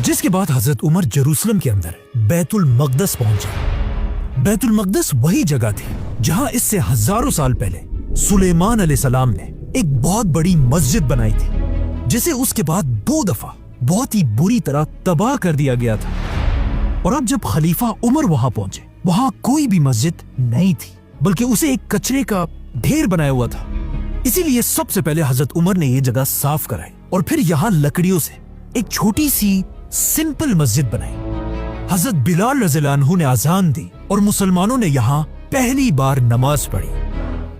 جس کے بعد حضرت عمر جروسلم کے اندر بیت المقدس پہنچے۔ بیت المقدس وہی جگہ تھی جہاں اس سے ہزاروں سال پہلے سلیمان علیہ السلام نے ایک بہت بڑی مسجد بنائی تھی، جسے اس کے بعد 2 دفعہ بہت ہی بری طرح تباہ کر دیا گیا تھا۔ اور اب جب خلیفہ عمر وہاں پہنچے، وہاں کوئی بھی مسجد نہیں تھی، بلکہ اسے ایک کچرے کا ڈھیر بنایا ہوا تھا۔ اسی لیے سب سے پہلے حضرت عمر نے یہ جگہ صاف کرائی اور پھر یہاں لکڑیوں سے ایک چھوٹی سی سمپل مسجد بنائی۔ حضرت بلال رضی اللہ عنہ نے اذان دی اور مسلمانوں نے یہاں پہلی بار نماز پڑھی۔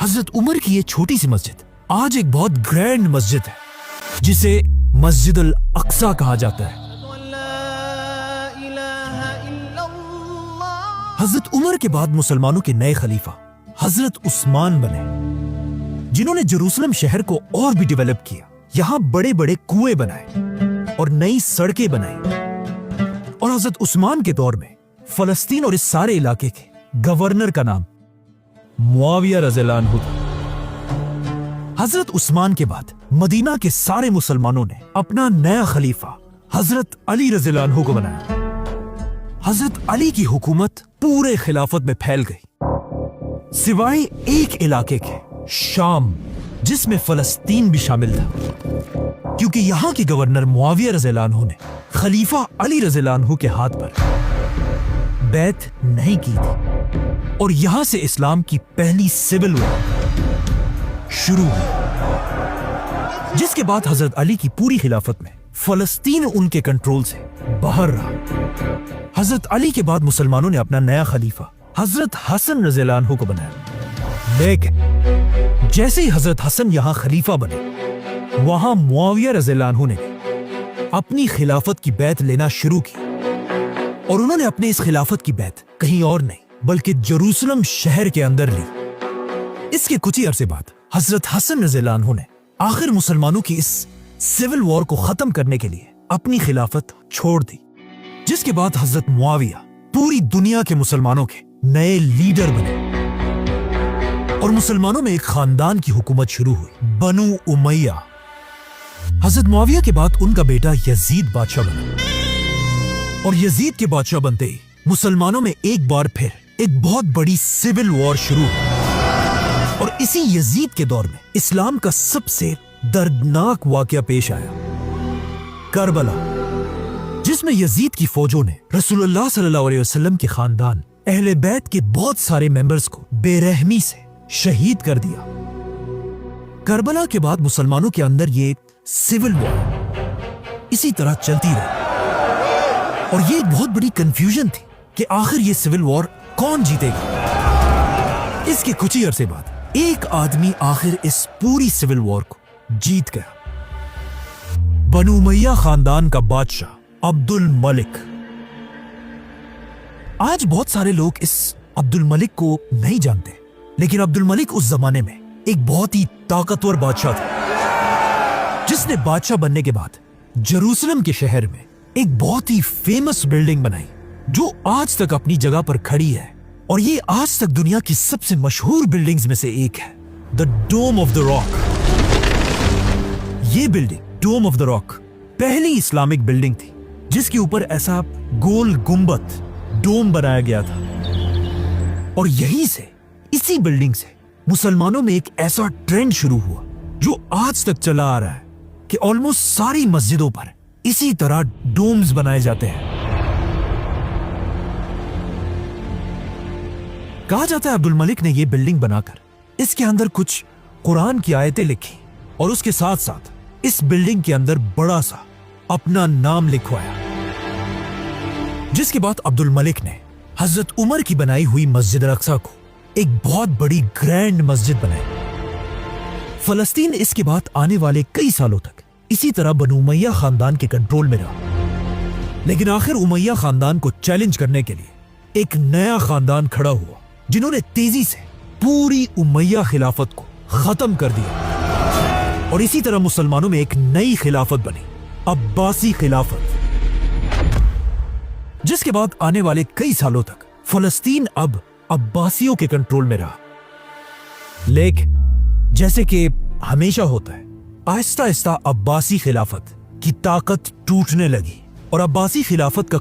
حضرت عمر کی یہ چھوٹی سی مسجد آج ایک بہت گرینڈ مسجد ہے، جسے مسجد الاقصی کہا جاتا ہے۔ حضرت عمر کے بعد مسلمانوں کے نئے خلیفہ حضرت عثمان بنے، جنہوں نے جروسلم شہر کو اور بھی ڈیولپ کیا۔ یہاں بڑے بڑے کنویں بنائے اور نئی سڑکیں بنائی۔ اور حضرت عثمان کے دور میں فلسطین اور اس سارے علاقے کے گورنر کا نام معاویہ رضی اللہ عنہ تھا۔ حضرت عثمان کے بعد مدینہ کے سارے مسلمانوں نے اپنا نیا خلیفہ حضرت علی رضی اللہ عنہ کو بنایا۔ حضرت علی کی حکومت پورے خلافت میں پھیل گئی، سوائے ایک علاقے کے، شام، جس میں فلسطین بھی شامل تھا، کیونکہ یہاں کے گورنر معاویہ رضی اللہ عنہ نے خلیفہ علی رضی اللہ عنہ کے ہاتھ پر بیعت نہیں کی تھی، اور یہاں سے اسلام کی پہلی سول وار شروع ہوئی، جس کے بعد حضرت علی کی پوری خلافت میں فلسطین ان کے کنٹرول سے باہر رہا۔ حضرت علی کے بعد مسلمانوں نے اپنا نیا خلیفہ حضرت حسن رضی اللہ عنہ کو بنایا، لیکن جیسے ہی حضرت حسن یہاں خلیفہ بنے، وہاں معاویہ رضی اللہ عنہ نے اپنی خلافت کی بیعت لینا شروع کی، اور انہوں نے اپنے اس خلافت کی بیعت کہیں اور نہیں بلکہ جروسلم شہر کے اندر لی۔ اس کے کچھ ہی عرصے بعد حضرت حسن رضی اللہ عنہ نے آخر مسلمانوں کی اس سول وار کو ختم کرنے کے لیے اپنی خلافت چھوڑ دی، جس کے بعد حضرت معاویہ پوری دنیا کے مسلمانوں کے نئے لیڈر بنے، اور مسلمانوں میں ایک خاندان کی حکومت شروع ہوئی، بنو امیہ۔ حضرت معاویہ کے بعد ان کا بیٹا یزید بادشاہ بنا، اور یزید کے بادشاہ بنتے ہی مسلمانوں میں ایک بار پھر ایک بہت بڑی سول وار شروع ہوئی۔ اور اسی یزید کے دور میں اسلام کا سب سے دردناک واقعہ پیش آیا، کربلا، جس میں یزید کی فوجوں نے رسول اللہ صلی اللہ علیہ وسلم کے خاندان اہل بیت کے بہت سارے ممبرز کو بے رحمی سے شہید کر دیا۔ کربلا کے بعد مسلمانوں کے اندر یہ سول وار اسی طرح چلتی رہی، اور یہ ایک بہت بڑی کنفیوژن تھی کہ آخر یہ سول وار کون جیتے گا۔ اس کے کچھ ہی عرصے بعد ایک آدمی آخر اس پوری سول وار کو جیت گیا، بنو امیہ خاندان کا بادشاہ عبد الملک۔ آج بہت سارے لوگ اس عبد الملک کو نہیں جانتے، لیکن عبد الملک اس زمانے میں ایک بہت ہی طاقتور بادشاہ تھا، جس نے بادشاہ بننے کے بعد جروسلم کے شہر میں ایک بہت ہی فیمس بلڈنگ بنائی، جو آج تک اپنی جگہ پر کھڑی ہے، اور یہ آج تک دنیا کی سب سے مشہور بلڈنگز میں سے ایک ہے، the dome of the rock. یہ building dome of the rock پہلی اسلامک بلڈنگ تھی جس کے اوپر ایسا گول گنبد ڈوم بنایا گیا تھا، اور یہیں سے، اسی بلڈنگ سے مسلمانوں میں ایک ایسا ٹرینڈ شروع ہوا جو آج تک چلا آ رہا ہے کہ آلموسٹ ساری مسجدوں پر اسی طرح ڈومز بنائے جاتے ہیں۔ کہا جاتا ہے عبد الملک نے یہ بلڈنگ بنا کر اس کے اندر کچھ قرآن کی آیتیں لکھی، اور اس کے ساتھ ساتھ اس بلڈنگ کے اندر بڑا سا اپنا نام لکھوایا، جس کے بعد عبد الملک نے حضرت عمر کی بنائی ہوئی مسجد الاقصی کو ایک بہت بڑی گرینڈ مسجد بنائی۔ فلسطین اس کے بعد آنے والے کئی سالوں تک اسی طرح بنو امیہ خاندان کے کنٹرول میں رہا، لیکن آخر امیہ خاندان کو چیلنج کرنے کے لیے ایک نیا خاندان کھڑا ہوا، جنہوں نے تیزی سے پوری امیہ خلافت کو ختم کر دیا، اور اسی طرح مسلمانوں میں ایک نئی خلافت بنی، عباسی خلافت، جس کے بعد آنے والے کئی سالوں تک فلسطین اب عباسیوں کے کنٹرول میں رہا۔ لیکن جیسے کہ ہمیشہ ہوتا ہے، آہستہ آہستہ عباسی خلافت کی طاقت ٹوٹنے لگی، اور عباسی خلافت کا